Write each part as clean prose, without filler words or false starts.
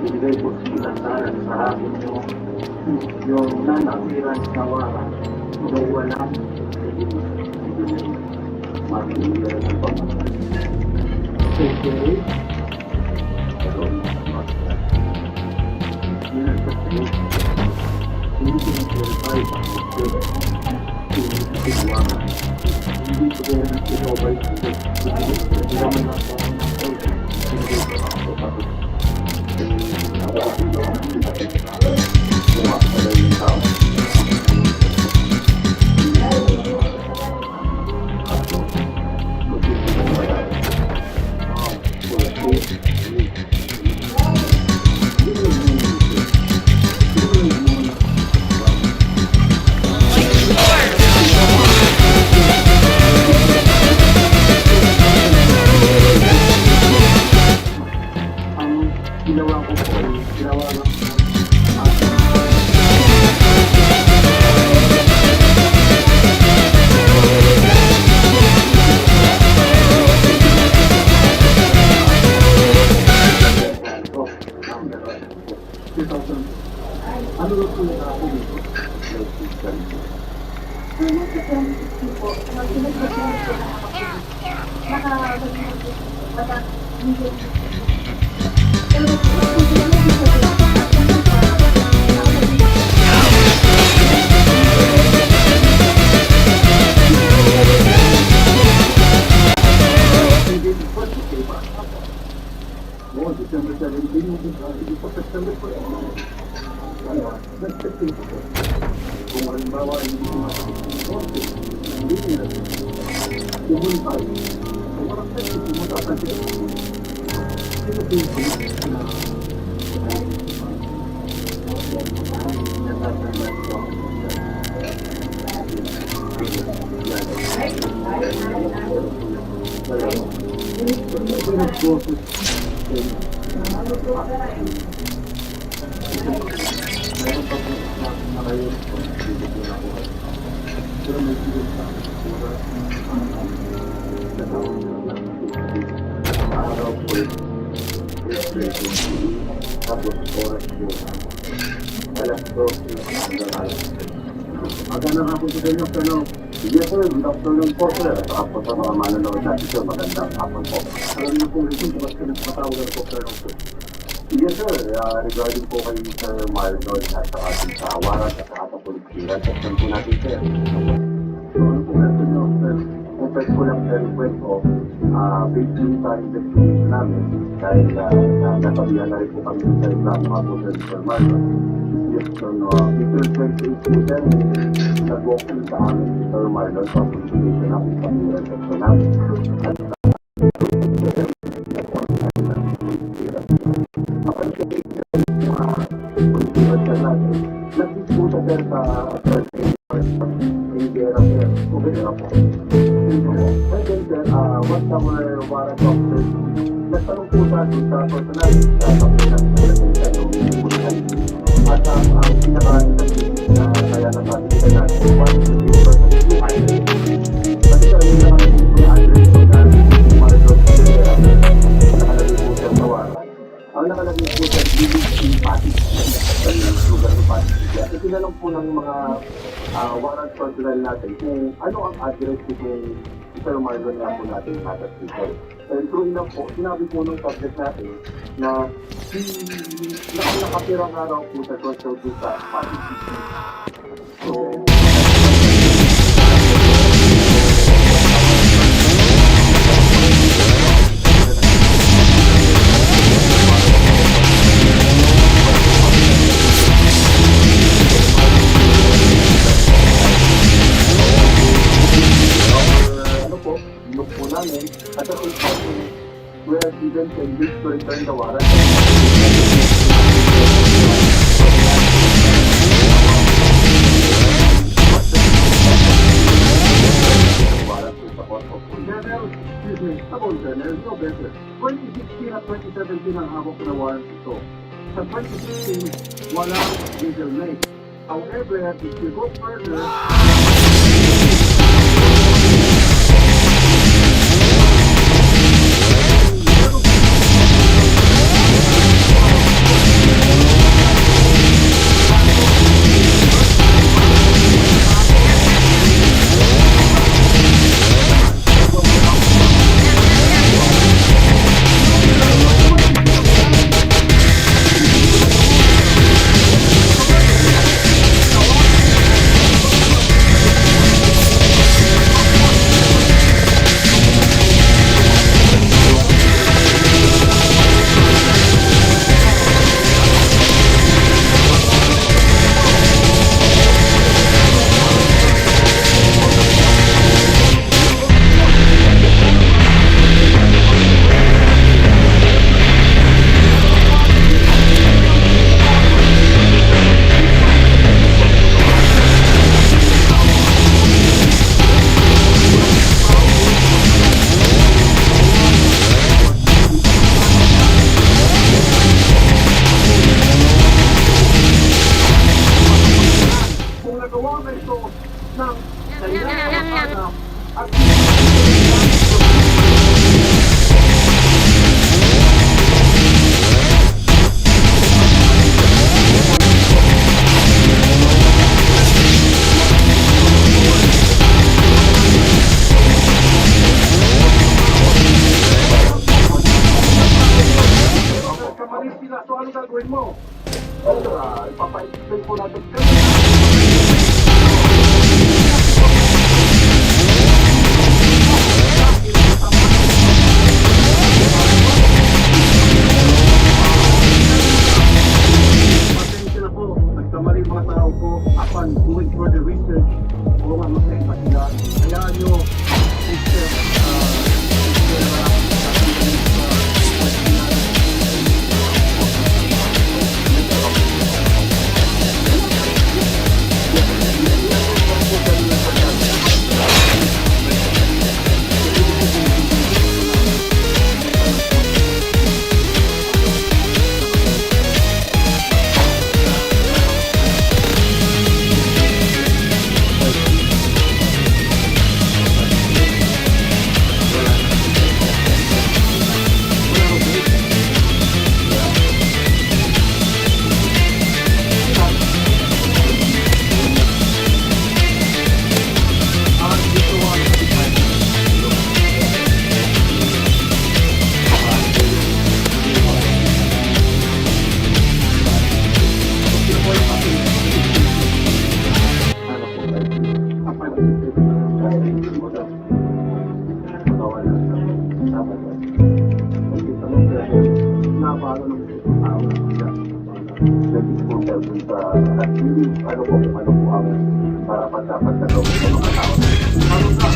Ibigay po sila sa akin yung non-appearance na wala. Kung walang mag-iilan ng pamasan. Okay. Pero, yun ang kasi, hindi ko na-verify hindi ko na sinobay hindi naman ako kung halimbawa hindi ko makakita, hindi nila pumunta kung makakita, pumunta ka siya meron pa po na kayo kung hindi ko na po pero may sigil sa araw po tapos oras po alas 2 magandang hapon po sa inyo pero yes sir, good afternoon po sir at saka po sa mga mananood natin sir magandang hapon po alam niyo po rin kung ba't pinagpatawagan po sir yes sir, regarding po kay Sir Marlon at saka sa Awaran at saka sa Pulisiran, section po natin sir. So ano po natin nyo sir, kung pwede po lang sir request ko, based dun sa investigation namin, dahil nasabihan na rin po kami sa exam mga po Sir Marlon. Yes sir, April 28 po sir, nag-walk po sa amin si Sir Marlon sa Pulisiran namin sa Pulisiran section namin. Nag-disputa sir sa Ingera sir, Ingera po. And then sir, once our warrant officer, nagtanong po sa atin sa personal, sa kapitan sa yung at ang pinaka-interview na kaya nasabi natin, what is the person who hired? Kasi sir, yung nakalagay po yung address ko na Marlon Ingera, nakalagay po sa warrant. Ang nakalagay po sa DBC Pasig sa lugar ng Pasig. At tinanong po ng mga warrant personnel natin kung ano ang address itong Sir Marlon na po natin natas dito. And true enough po, sinabi po ng subject natin na nakapira nga raw po sa Consul sa Pasig City. So, at the same time, we are given 10 days to return the warrant. no better. 2016 at 2017 ang hawak na warrant ito. Sa 2016, walang legal name. However, if you go further, kung nagawa na ito ng kailangan at kamalis sila, so ano gagawin mo? Ipapaisipin po natin pasensya na po, nagkamali mga tao po upon doing further research kung ano sa sila. Hayaan nyo, Mr. napalo ng tao ano po ang para dapat na gawin ng mga tao. Ano ka?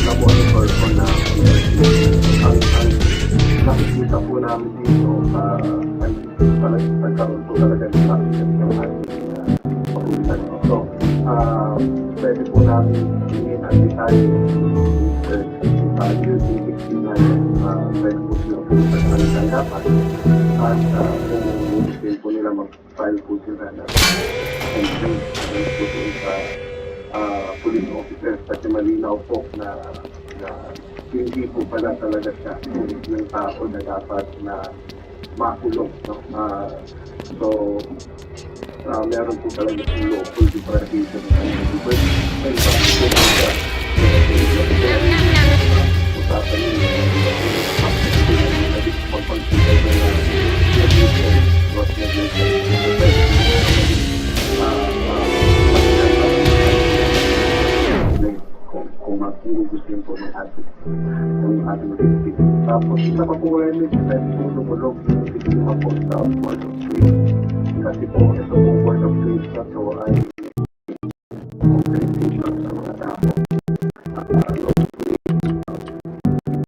Laboratory po na ang nakikita po namin dito ay nagkaroon po talaga ng nakikita ng ating pagulitan. So, pwede po namin hingin ang detalye using 69 pwede po sila po sa kanilang dapat at kung gusto po nila mag-file po sila na complaint po sa police officers kasi malinaw po na hindi po pala talaga siya ng tao na dapat na makulong. No? So, meron po talaga yung local deprivation ng usapan nyo kung magugustuhin po ng ating district. Tapos isa pa po rin pwede po lumulog yung sistema po sa Board of Trade. Kasi po ito po Board of Trade na to ay